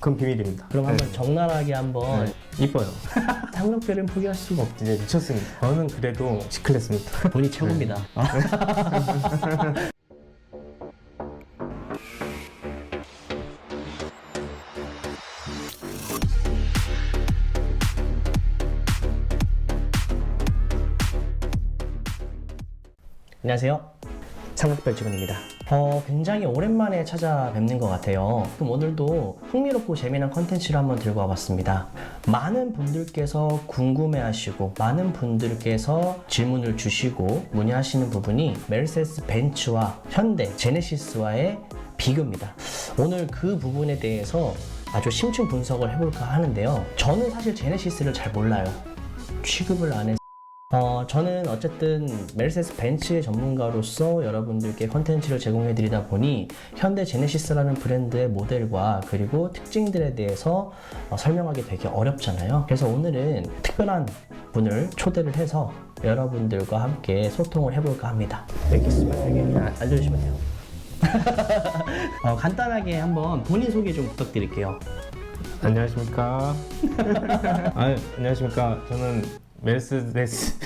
그건 비밀입니다. 그럼 한번 네. 적나라하게 한번 네. 이뻐요. 삼각배를 포기할 수가 없지. 이제 미쳤습니다. 저는 그래도 C클래스입니다. 본이 최고입니다. 안녕하세요. 삼각별 직원입니다. 굉장히 오랜만에 찾아뵙는 것 같아요. 그럼 오늘도 흥미롭고 재미난 컨텐츠를 한번 들고 와봤습니다. 많은 분들께서 궁금해하시고 많은 분들께서 질문을 주시고 문의하시는 부분이 메르세데스 벤츠와 현대 제네시스와의 비교입니다. 오늘 그 부분에 대해서 아주 심층 분석을 해볼까 하는데요. 저는 사실 제네시스를 잘 몰라요. 취급을 안 해서 저는 어쨌든 메르세데스 벤츠의 전문가로서 여러분들께 컨텐츠를 제공해 드리다 보니 현대 제네시스라는 브랜드의 모델과 그리고 특징들에 대해서 설명하기 되게 어렵잖아요. 그래서 오늘은 특별한 분을 초대를 해서 여러분들과 함께 소통을 해볼까 합니다. 여기 있으면 그냥 알려주시면 돼요. 간단하게 한번 본인 소개 좀 부탁드릴게요. 안녕하십니까. 안녕하십니까. 저는 메르세데스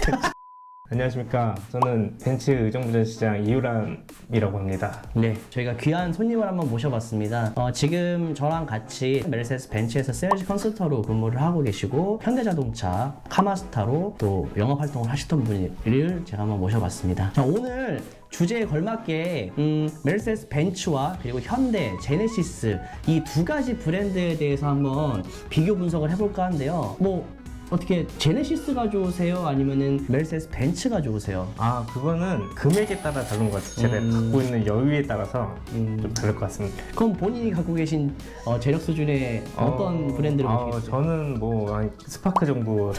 안녕하십니까. 저는 벤츠 의정부전시장 이유람이라고 합니다. 네, 저희가 귀한 손님을 한번 모셔봤습니다. 지금 저랑 같이 메르세데스 벤츠에서 세일즈 컨설턴트로 근무를 하고 계시고 현대자동차 카마스타로 또 영업활동을 하시던 분을 제가 한번 모셔봤습니다. 자, 오늘 주제에 걸맞게 메르세데스 벤츠와 그리고 현대, 제네시스 이 두 가지 브랜드에 대해서 한번 비교 분석을 해볼까 하는데요. 어떻게 제네시스가 좋으세요? 아니면은 메르세데스 벤츠가 좋으세요? 그거는 금액에 따라 다른 것 같아요. 제가 갖고 있는 여유에 따라서 좀 다를 것 같습니다. 그럼 본인이 갖고 계신 재력 수준의 어떤 브랜드를 가지고 계세요? 저는 한 스파크 정도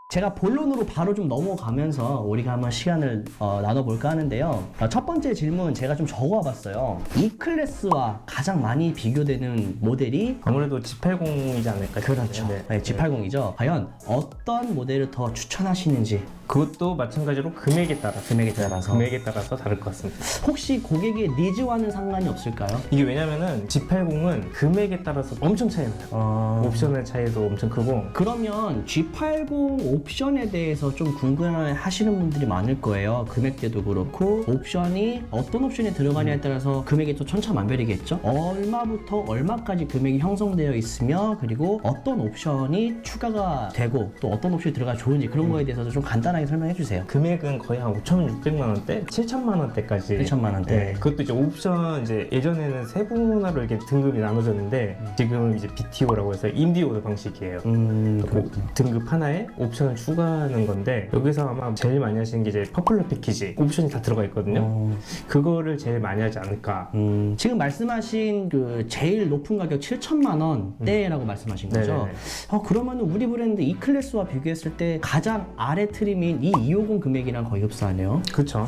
제가 본론으로 바로 좀 넘어가면서 우리가 한번 시간을 나눠볼까 하는데요. 첫 번째 질문 제가 좀 적어봤어요. E클래스와 가장 많이 비교되는 모델이 아무래도 G80이지 않을까 싶어요. 그렇죠. 네, G80이죠. 과연 어떤 모델을 더 추천하시는지 그것도 마찬가지로 금액에 따라서 다를 것 같습니다. 혹시 고객의 니즈와는 상관이 없을까요? 이게 왜냐면은 G80은 금액에 따라서 엄청 차이 나요. 옵션의 차이도 엄청 크고. 그러면 G80 옵션에 대해서 좀 궁금해 하시는 분들이 많을 거예요. 금액대도 그렇고 옵션이 어떤 옵션이 들어가냐에 따라서 금액이 또 천차만별이겠죠. 얼마부터 얼마까지 금액이 형성되어 있으며 그리고 어떤 옵션이 추가가 되고 또 어떤 옵션이 들어가 좋은지 그런 거에 대해서 좀 간단하게 설명해 주세요. 금액은 거의 한 5,600만 원대, 7천만 원대까지. 7천만 원대. 네, 그것도 이제 옵션 예전에는 세분화로 이렇게 등급이 나눠졌는데 지금은 이제 BTO라고 해서 인디오더 방식이에요. 그 등급 하나에 옵션을 추가하는 건데 여기서 아마 제일 많이 하시는 게 이제 퍼플러 패키지 옵션이 다 들어가 있거든요. 그거를 제일 많이 하지 않을까. 지금 말씀하신 그 제일 높은 가격 7천만 원대라고 말씀하신 거죠? 네네네. 그러면 우리 브랜드 E클래스와 비교했을 때 가장 아래 트림인 이 250 금액이랑 거의 흡사하네요. 그렇죠.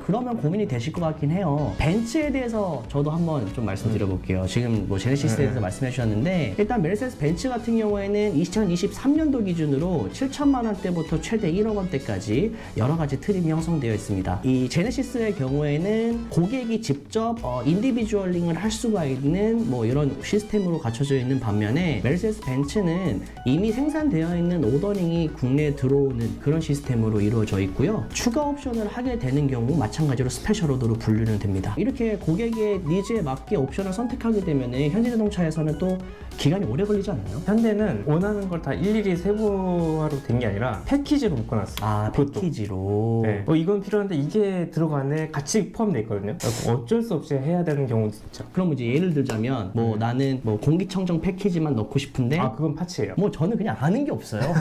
그러면 고민이 되실 것 같긴 해요. 벤츠에 대해서 저도 한번 좀 말씀드려 볼게요. 지금 제네시스에 대해서 말씀해 주셨는데 일단 메르세데스 벤츠 같은 경우에는 2023년도 기준으로 7천만 원대부터 최대 1억 원대까지 여러 가지 트림이 형성되어 있습니다. 이 제네시스의 경우에는 고객이 직접 인디비주얼링을 할 수가 있는 이런 시스템으로 갖춰져 있는 반면에 메르세데스 벤츠는 이미 생산되어 있는 오더링이 국내에 들어오는 그런 시스템으로 이루어져 있고요. 추가 옵션을 하게 되는 경우 마찬가지로 스페셜 오더로 분류는 됩니다. 이렇게 고객의 니즈에 맞게 옵션을 선택하게 되면 현대자동차에서는 또 기간이 오래 걸리지 않나요? 현대는 원하는 걸 다 일일이 세부화로 된 게 아니라 패키지로 묶어놨어요. 패키지로. 네. 이건 필요한데 이게 들어가네 같이 포함되어 있거든요. 어쩔 수 없이 해야 되는 경우도 있죠. 그럼 이제 예를 들자면 나는 공기청정 패키지만 넣고 싶은데 그건 파츠예요. 저는 그냥 아는 게 없어요.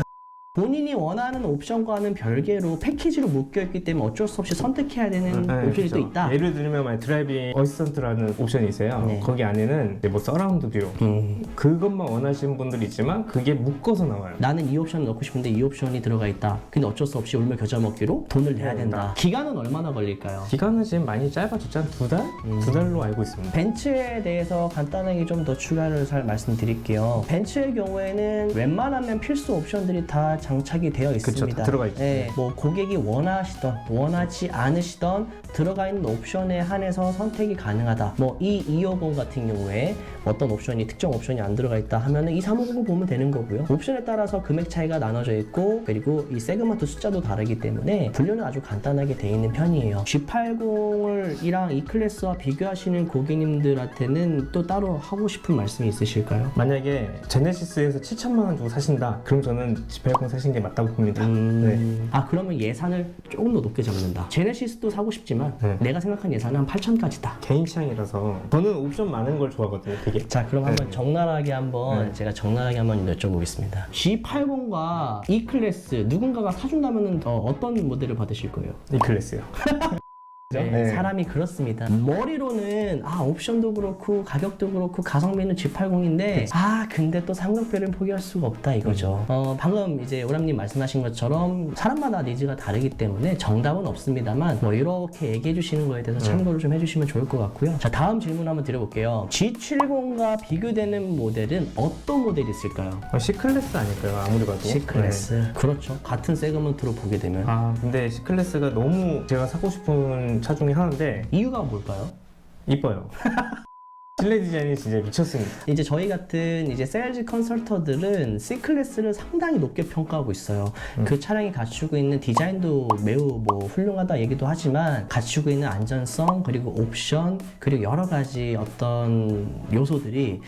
본인이 원하는 옵션과는 별개로 패키지로 묶여있기 때문에 어쩔 수 없이 선택해야 되는 옵션이 그렇죠. 또 있다. 예를 들면 만약 드라이빙 어시스턴트라는 옵션이 있어요. 네. 거기 안에는 이제 서라운드 뷰 그것만 원하시는 분들이 있지만 그게 묶어서 나와요. 나는 이 옵션을 넣고 싶은데 이 옵션이 들어가 있다. 근데 어쩔 수 없이 울며 겨자 먹기로 돈을 내야 된다. 기간은 얼마나 걸릴까요? 기간은 지금 많이 짧아졌죠. 한 2달? 2달로 알고 있습니다. 벤츠에 대해서 간단하게 좀 더 추가를 잘 말씀드릴게요. 벤츠의 경우에는 웬만하면 필수 옵션들이 다 장착이 되어 있습니다. 그쵸, 다 들어가 있죠. 네, 뭐 고객이 원하시던 원하지 않으시던 들어가 있는 옵션에 한해서 선택이 가능하다. 뭐 이 250 같은 경우에 어떤 옵션이 특정 옵션이 안 들어가 있다 하면은 이 350을 보면 되는 거고요. 옵션에 따라서 금액 차이가 나눠져 있고 그리고 이 세그먼트 숫자도 다르기 때문에 분류는 아주 간단하게 되어 있는 편이에요. G80이랑 이 클래스와 비교하시는 고객님들한테는 또 따로 하고 싶은 말씀이 있으실까요? 만약에 제네시스에서 7천만 원 주고 사신다, 그럼 저는 G80 사신 게 맞다고 봅니다. 네. 아 그러면 예산을 조금 더 높게 잡는다. 제네시스도 사고 싶지만 내가 생각한 예산은 한 8천까지다. 개인 취향이라서 저는 옵션 많은 걸 좋아하거든요, 되게. 자 그럼 한번 네. 적나라하게 한번 네. 제가 적나라하게 한번 여쭤보겠습니다. G80과 E 클래스 누군가가 사준다면 어떤 모델을 받으실 거예요? 이 클래스요. 네, 사람이 그렇습니다. 머리로는 옵션도 그렇고 가격도 그렇고 가성비는 G80인데 근데 또 삼각배를 포기할 수가 없다 이거죠. 방금 이제 오람님 말씀하신 것처럼 사람마다 니즈가 다르기 때문에 정답은 없습니다만 뭐 이렇게 얘기해 주시는 거에 대해서 참고를 좀 해주시면 좋을 것 같고요. 자 다음 질문 한번 드려볼게요. G70과 비교되는 모델은 어떤 모델이 있을까요? C 클래스 아닐까요? 아무리 봐도. C 클래스. 그렇죠. 같은 세그먼트로 보게 되면 근데 C 클래스가 너무 제가 사고 싶은 차 중에 하나인데 이유가 뭘까요? 이뻐요. 실내 디자인이 진짜 미쳤습니다. 이제 저희 같은 이제 세일즈 컨설터들은 C 클래스를 상당히 높게 평가하고 있어요. 그 차량이 갖추고 있는 디자인도 매우 뭐 훌륭하다 얘기도 하지만 갖추고 있는 안전성 그리고 옵션 그리고 여러 가지 어떤 요소들이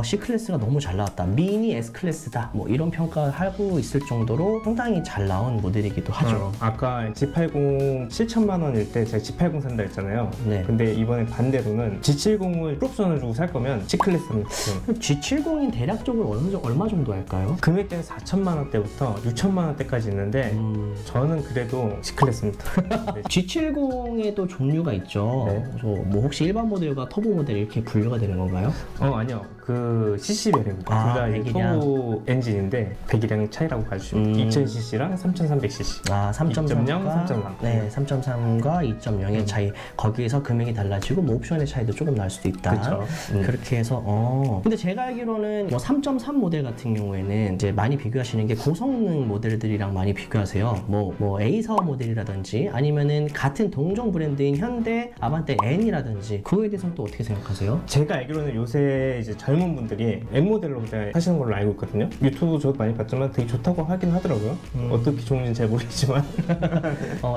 C 클래스가 너무 잘 나왔다. 미니 S 클래스다. 뭐 이런 평가를 하고 있을 정도로 상당히 잘 나온 모델이기도 하죠. 아까 G80 7천만 원일 때 제가 G80 산다 했잖아요. 네. 근데 이번에 반대로는 G70을 풀옵션을 주고 살 거면 C 클래스입니다. G70인 대략적으로 얼마 정도 할까요? 금액대는 4천만 원대부터 6천만 원대까지 있는데 저는 그래도 C 클래스입니다. 네. G70에 또 종류가 있죠. 네. 그래서 뭐 혹시 일반 모델과 터보 모델 이렇게 분류가 되는 건가요? 아니요. 그 CC 배려입니다. 둘 다 배기량. 터보 엔진인데 배기량 차이라고 봐주시면 2000cc랑 3300cc. 3.0, 3.3. 네, 3.3과 2.0의 차이. 거기에서 금액이 달라지고 뭐 옵션의 차이도 조금 날 수도 있다. 그쵸. 그렇게 해서 근데 제가 알기로는 뭐 3.3 모델 같은 경우에는 이제 많이 비교하시는 게 고성능 모델들이랑 많이 비교하세요. 뭐 A4 모델이라든지 아니면은 같은 동종 브랜드인 현대 아반떼 N이라든지 그거에 대해서는 또 어떻게 생각하세요? 제가 알기로는 요새 이제 젊은 분들이 N 모델로 하시는 걸로 알고 있거든요. 유튜브 저도 많이 봤지만 되게 좋다고 하긴 하더라고요. 어떻게 좋은지는 잘 모르겠지만.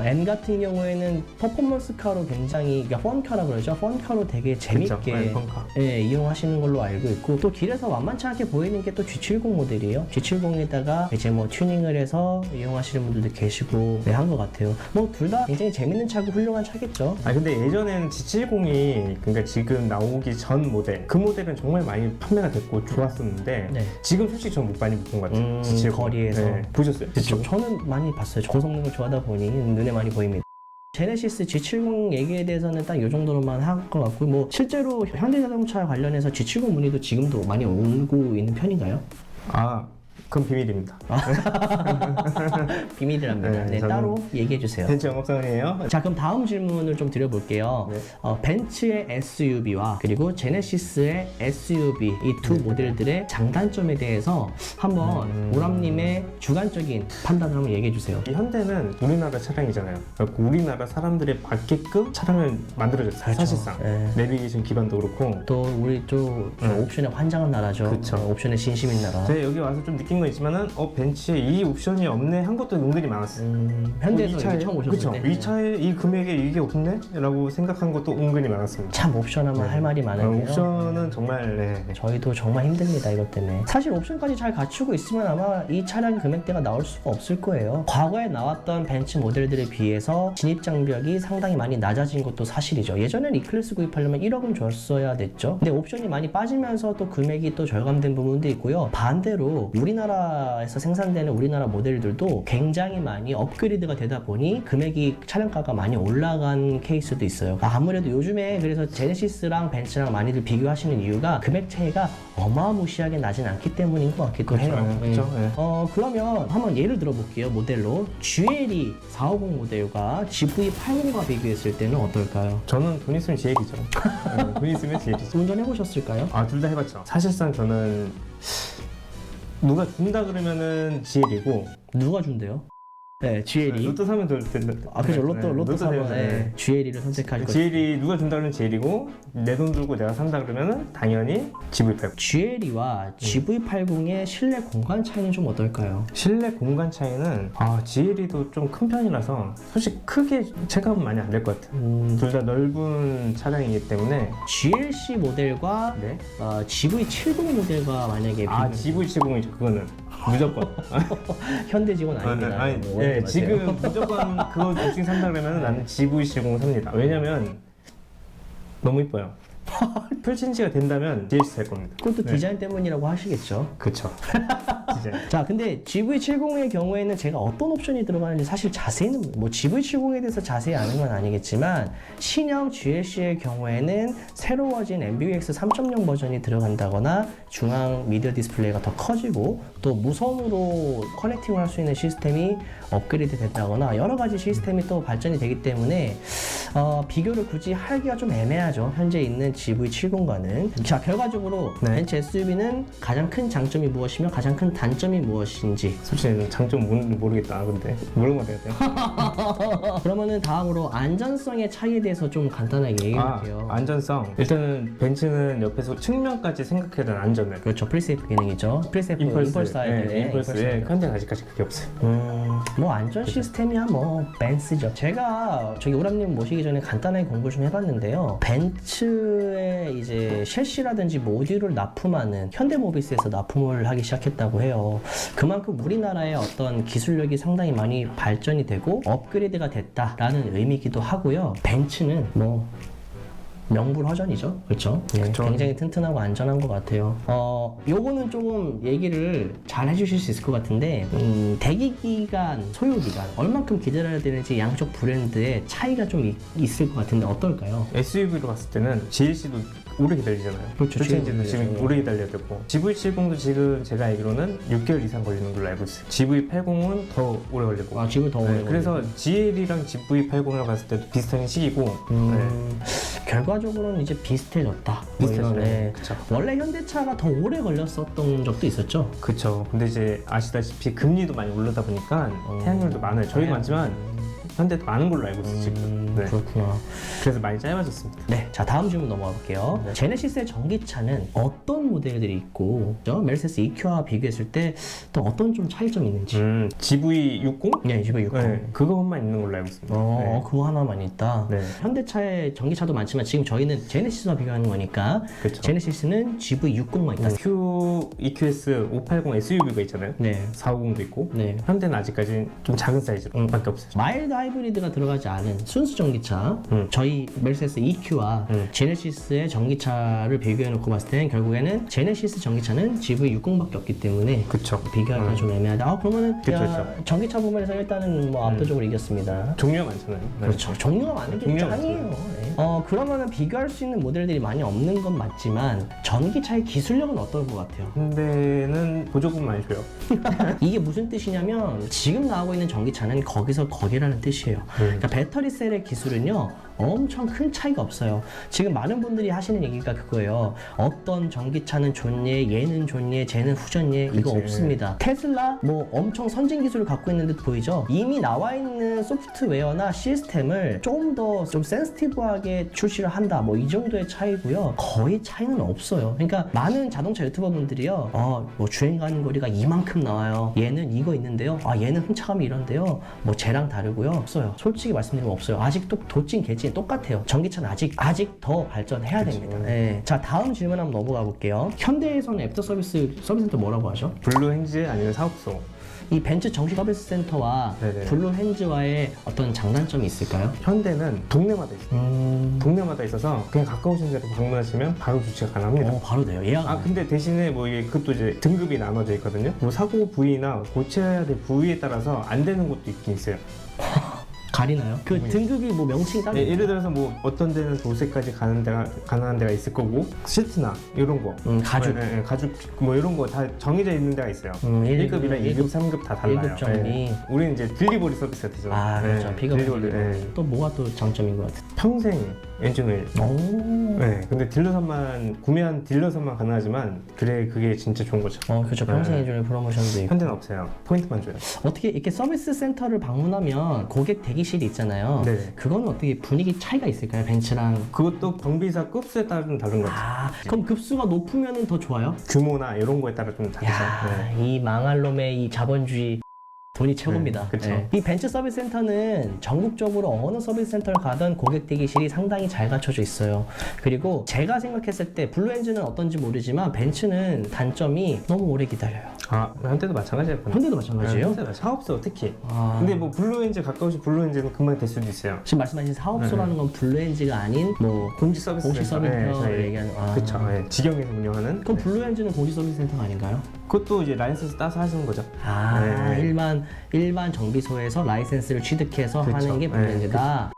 N 같은 경우에는 퍼포먼스카로 굉장히 그러니까 펀카라고 그러죠. 펀카로 되게 재밌게 그쵸, 펀카. 이용하시는 걸로 알고 있고 또 길에서 만만치 않게 보이는 게 또 G70 모델이에요. G70에다가 이제 뭐 튜닝을 해서 이용하시는 분들도 계시고 한 것 같아요. 뭐 둘 다 굉장히 재밌는 차고 훌륭한 차겠죠. 근데 예전에는 G70이 그러니까 지금 나오기 전 모델 그 모델은 정말 많이 판매가 됐고 좋았었는데 네. 지금 솔직히 전 못 많이 본 것 같아요. G70. 거리에서. 네. 보셨어요? 저는 많이 봤어요. 고성능을 좋아하다 보니 눈에 많이 보입니다. 제네시스 G70 얘기에 대해서는 딱 이 정도로만 할 것 같고 뭐 실제로 현대자동차 관련해서 G70 문의도 지금도 많이 오고 있는 편인가요? 그건 비밀입니다. 비밀이랍니다. 네, 저는 따로 얘기해 주세요. 벤츠 영업사원이에요. 자 그럼 다음 질문을 좀 드려볼게요. 네. 벤츠의 SUV와 그리고 제네시스의 SUV 이 두 모델들의 장단점에 대해서 한번 오람님의 주관적인 판단을 한번 얘기해 주세요. 이 현대는 우리나라 차량이잖아요. 그래서 우리나라 사람들에 맞게끔 차량을 만들어줬어요. 그렇죠. 사실상 네. 내비게이션 기반도 그렇고. 또 우리 또 옵션에 환장한 나라죠. 그쵸. 옵션에 진심인 나라. 제가 여기 와서 좀 느낀 건 있지만은 벤츠에 이 옵션이 없네 한 것도 은근히 많았어요. 현대에서 여기 처음 오셨을 그쵸? 때. 이 차에 이 금액에 이게 없네? 라고 생각한 것도 은근히 많았습니다. 참 옵션하면 할 말이 많은데요. 옵션은 정말 네. 저희도 정말 힘듭니다 이것 때문에. 사실 옵션까지 잘 갖추고 있으면 아마 이 차량 금액대가 나올 수가 없을 거예요. 과거에 나왔던 벤츠 모델들에 비해서 진입 장벽이 상당히 많이 낮아진 것도 사실이죠. 예전에는 E클래스 구입하려면 1억은 줬어야 됐죠. 근데 옵션이 많이 빠지면서 또 금액이 또 절감된 부분도 있고요. 반대로 우리나라에서 생산되는 우리나라 모델들도 굉장히 많이 업그레이드가 되다 보니 금액이 차량가가 많이 올라간 케이스도 있어요. 아무래도 요즘에 그래서 제네시스랑 벤츠랑 많이들 비교하시는 이유가 금액 차이가 어마무시하게 나진 않기 때문인 것 같기도 해요. 그렇죠. 네. 그러면 한번 예를 들어볼게요. 모델로 GLE 450 모델과 GV80과 비교했을 때는 어떨까요? 저는 돈 있으면 GL이죠. 돈 있으면 GL이죠. 운전해보셨을까요? 둘 다 해봤죠. 사실상 저는 누가 준다 그러면은 GL이고 누가 준대요? 네, GL이. 로또 사면 더 된다. 아, 그죠. 로또 사면 네. GL이를 선택하실 거죠. GL이 누가 준다 그러면 GL이고 내 돈 들고 내가 산다 그러면은 당연히 GV80. GL이와 GV80의 실내 공간 차이는 좀 어떨까요? 실내 공간 차이는 GL이도 좀 큰 편이라서 솔직히 크게 체감은 많이 안 될 것 같아요. 둘 다 넓은 차량이기 때문에. GLC 모델과 네. GV70 모델과 만약에 GV70이죠. 그거는 무조건. 현대 직원 아닙니다. 아니, 예, 지금 무조건 그거 둘 중에 산다 그러면 나는 GV70 삽니다. 왜냐면 너무 이뻐요. 풀친지가 된다면 GLC 살 겁니다. 그것도 네. 디자인 때문이라고 하시겠죠. 그쵸. 디자인. 자, 근데 GV70의 경우에는 제가 어떤 옵션이 들어가는지 사실 자세히는 뭐 GV70에 대해서 자세히 아는 건 아니겠지만 신형 GLC의 경우에는 새로워진 MBUX 3.0 버전이 들어간다거나 중앙 미디어 디스플레이가 더 커지고 또 무선으로 커넥팅을 할 수 있는 시스템이 업그레이드 된다거나 여러 가지 시스템이 또 발전이 되기 때문에 비교를 굳이 하기가 좀 애매하죠. 현재 있는 GV70과는. 자, 결과적으로 네. 벤츠 SUV는 가장 큰 장점이 무엇이며 가장 큰 단점이 무엇인지. 솔직히 장점 모르겠다. 근데 물어봐야 돼요. 그러면은 다음으로 안전성의 차이에 대해서 좀 간단하게 얘기해 볼게요. 안전성. 일단은 벤츠는 옆에서 측면까지 생각해야 되는 안전을. 그렇죠. 프리세이프 기능이죠. 프리세이프 임펄스 하이브에. 네, 임펄스에 현대는 아직까지 그게 없어요. 뭐 안전 시스템이야 뭐 벤츠죠. 제가 저기 우람님 모시기 전에 간단하게 공부 좀 해봤는데요. 벤츠의 이제 셰시라든지 모듈을 납품하는 현대모비스에서 납품을 하기 시작했다고 해요. 그만큼 우리나라의 어떤 기술력이 상당히 많이 발전이 되고 업그레이드가 됐다라는 의미이기도 하고요. 벤츠는 뭐 명불허전이죠. 그렇죠? 네, 굉장히 튼튼하고 안전한 것 같아요. 요거는 조금 얘기를 잘 해주실 수 있을 것 같은데 대기 기간, 소요 기간 얼만큼 기다려야 되는지 양쪽 브랜드의 차이가 좀 있을 것 같은데 어떨까요? SUV로 봤을 때는 GLC도 오래 기다리잖아요. 그렇죠. 풀체인지도 지금 오래 기다려야 되고 GV70도 지금 제가 알기로는 6개월 이상 걸리는 걸로 알고 있어요. GV80은 더 오래 걸리고. 지금 더 오래 그래서 GL이랑 GV80을 봤을 때도 비슷한 시기고. 결과적으로는 이제 비슷해졌다. 비슷해져요. 네. 그쵸. 원래 현대차가 더 오래 걸렸었던 적도 있었죠. 그쵸. 근데 이제 아시다시피 금리도 많이 오르다 보니까 태양열도 많아요. 저희도 많지만 현대도 많은 걸로 알고 있어요. 지금. 네. 그렇구나. 그래서 많이 짧아졌습니다. 네, 자 다음 질문 넘어가 볼게요. 제네시스의 전기차는 어떤 모델들이 있고, 메르세데스 EQ와 비교했을 때 또 어떤 좀 차이점이 있는지. GV60? 네, GV60. 네, 그것만 있는 걸로 알고 있습니다. 네. 그거 하나만 있다. 네. 현대차의 전기차도 많지만 지금 저희는 제네시스와 비교하는 거니까 그쵸. 제네시스는 GV60만 있다. EQS 580 SUV가 있잖아요. 네. 450도 있고. 네. 현대는 아직까지 좀 작은 사이즈밖에 없어요. 마일드 하이브리드가 들어가지 않은 순수 전기차, 저희 메르세데스 EQ와 제네시스의 전기차를 비교해놓고 봤을 때는 결국에는 제네시스 전기차는 GV60밖에 없기 때문에 그쵸. 비교하기가 좀 애매하다. 그러면은 그쵸. 전기차 부분에서 일단은 뭐 압도적으로 이겼습니다. 종류가 많잖아요. 네. 그렇죠. 종류가 많은 게 종류가 짱이에요. 네. 그러면은 비교할 수 있는 모델들이 많이 없는 건 맞지만 전기차의 기술력은 어떨 것 같아요? 현대는 보조금 많이 줘요. 이게 무슨 뜻이냐면 지금 나오고 있는 전기차는 거기서 거기라는 뜻이에요. 그러니까 배터리 셀의 기술은요 엄청 큰 차이가 없어요. 지금 많은 분들이 하시는 얘기가 그거예요. 어떤 전기차는 좋니, 얘는 좋니, 쟤는 후졌니, 이거 그치. 없습니다. 테슬라 뭐 엄청 선진 기술을 갖고 있는 듯 보이죠? 이미 나와 있는 소프트웨어나 시스템을 좀 더 좀 센시티브하게 출시를 한다. 뭐 이 정도의 차이고요. 거의 차이는 없어요. 그러니까 많은 자동차 유튜버 분들이요. 뭐 주행 가는 거리가 이만큼 나와요. 얘는 이거 있는데요. 얘는 흥차감이 이런데요. 뭐 쟤랑 다르고요. 없어요. 솔직히 말씀드리면 없어요. 아직도 도찐 개찐 똑같아요. 전기차는 아직 더 발전해야 됩니다. 네. 자, 다음 질문 한번 넘어가 볼게요. 현대에서는 애프터 서비스 센터 뭐라고 하죠? 블루 행지 아니면 사업소. 이 벤츠 정식 서비스 센터와 네네. 블루 핸즈와의 어떤 장단점이 있을까요? 현대는 동네마다 있어요. 동네마다 있어서 그냥 가까우신 데로 방문하시면 바로 주차가 가능합니다. 바로 돼요. 예약. 근데 대신에 뭐 이게 그것도 이제 등급이 나눠져 있거든요. 뭐 사고 부위나 고쳐야 될 부위에 따라서 안 되는 곳도 있긴 있어요. 가리나요? 그 등급이 뭐 명칭이 따로 있나요? 예를 들어서 뭐 어떤 데는 도세까지 가능한 데가 있을 거고 시트나 이런 거 가죽. 가죽 뭐 이런 거 다 정해져 있는 데가 있어요. 1급, 1급이랑 2급, 3급 다 달라요. 1급 정비. 우리는 이제 딜리버리 서비스가 되죠. 그렇죠. 픽업 딜리버리. 또 뭐가 또 장점인 것 같아요? 평생 엔진오일. 오. 네, 근데 딜러선만 구매한 딜러선만 가능하지만 그게 진짜 좋은 거죠. 그렇죠. 평생 엔진오일 프로모션도 있고. 현대는 없어요. 포인트만 줘요. 어떻게 이렇게 서비스 센터를 방문하면 고객 대기실이 있잖아요. 네. 그건 어떻게 분위기 차이가 있을까요? 벤츠랑. 그것도 정비사 급수에 따라 좀 다른 거죠. 그럼 급수가 높으면 더 좋아요? 규모나 이런 거에 따라 좀 다르죠. 야, 네. 이 망할 놈의 이 자본주의 돈이 최고입니다. 네, 그쵸. 이 벤츠 서비스 센터는 전국적으로 어느 서비스 센터를 가든 고객 대기실이 상당히 잘 갖춰져 있어요. 그리고 제가 생각했을 때 블루 엔진은 어떤지 모르지만 벤츠는 단점이 너무 오래 기다려요. 현대도 마찬가지예요. 현대도 마찬가지예요? 현대도 사업소 특히. 아. 근데 뭐 블루엔진 가까우신 블루엔진은 금방 될 수도 있어요. 지금 말씀하신 사업소라는 건 블루 엔진가 아닌 뭐 공식 서비스 네, 센터 저희- 얘기하는. 그렇죠. 네, 직영에서 운영하는. 그럼 블루 엔진은 공식 서비스 센터가 아닌가요? 그것도 이제 라이선스 따서 하시는 거죠. 네. 일반 정비소에서 라이센스를 취득해서 그쵸. 하는 게 네, 블루엔진이다.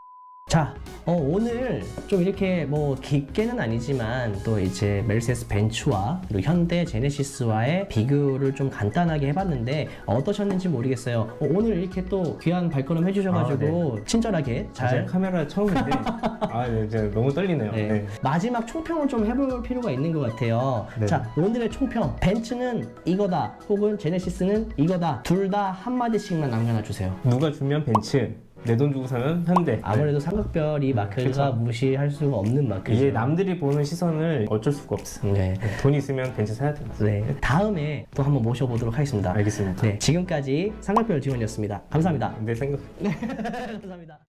자, 오늘 좀 이렇게 뭐 깊게는 아니지만 또 이제 메르세데스 벤츠와 그리고 현대 제네시스와의 비교를 좀 간단하게 해봤는데 어떠셨는지 모르겠어요. 오늘 이렇게 또 귀한 발걸음 해주셔가지고 친절하게 제가 잘. 카메라 처음인데 네, 이제 너무 떨리네요. 네. 네. 마지막 총평을 좀 해볼 필요가 있는 것 같아요. 네. 자, 오늘의 총평. 벤츠는 이거다, 혹은 제네시스는 이거다. 둘 다 한마디씩만 남겨놔 주세요. 누가 주면 벤츠, 내 돈 주고 사면 현대. 아무래도 삼각별이 마크가 그쵸. 무시할 수가 없는 마크죠. 이게 남들이 보는 시선을 어쩔 수가 없어. 네. 돈 있으면 벤츠 사야 됩니다. 네. 다음에 또 한번 모셔보도록 하겠습니다. 알겠습니다. 네. 지금까지 삼각별 지원이었습니다. 감사합니다. 내 생각. 감사합니다.